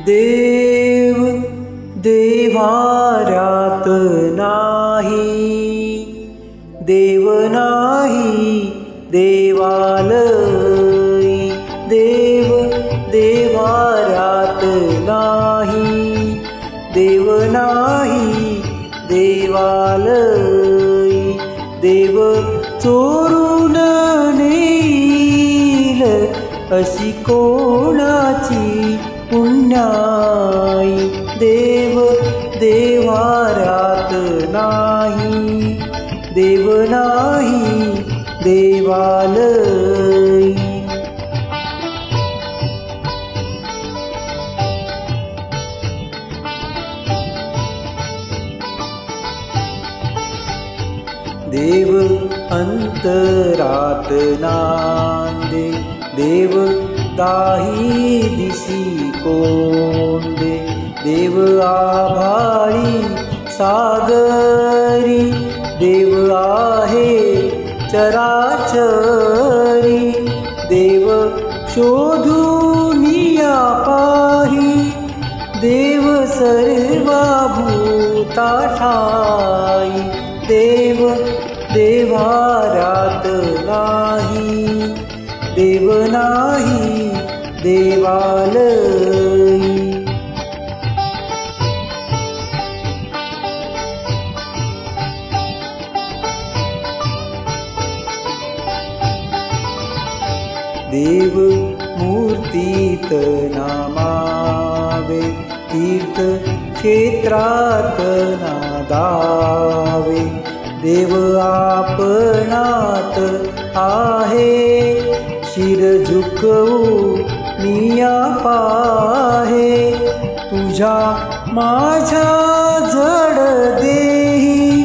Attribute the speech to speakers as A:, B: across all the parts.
A: देव देव्हाऱ्यात नाही, देव नाही देवालयी. देव देव्हाऱ्यात नाही, देव नाही देवालयी. देव चोरून नेईल अशी कोणाची पुण्याई. देव देव्हाऱ्यात नाही, देव नाही देवालयी. देव अंतरात नांदे, देव दाही दिसी कोंडे. देव आभाळी सागरी, देव आहे चराचरी. देव शोधूनिया पाही, देव सर्वभूता ठाई. देव देव्हाऱ्यात नाही, देव नाही देवालयी. देव मूर्तीत नामावे, तीर्थ क्षेत्रात नादावे. देव आपणात आहे, शिर झुकवू निया पाहे. तुझ्या माझ्या जड देही,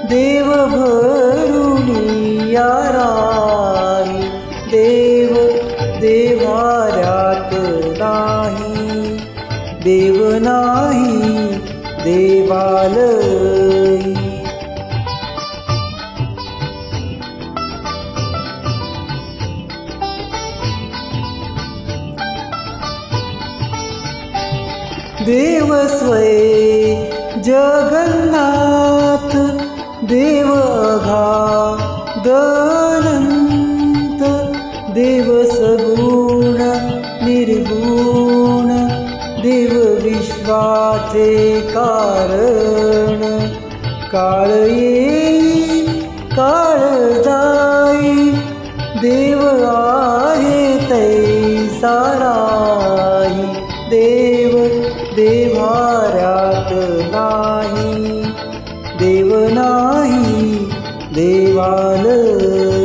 A: देव भरुनिया राही. देव देव्हाऱ्यात नाही, देव नाही देवालयी. देव स्वये जगन्नाथ, देव अगाधअनंत. देव सगुण निर्गुण, देव विश्वाचे कारण. काळ येई काळ जाई, देव आहे तैसा राही. देव देव्हाऱ्यात नाही, देव नाही देवालयी.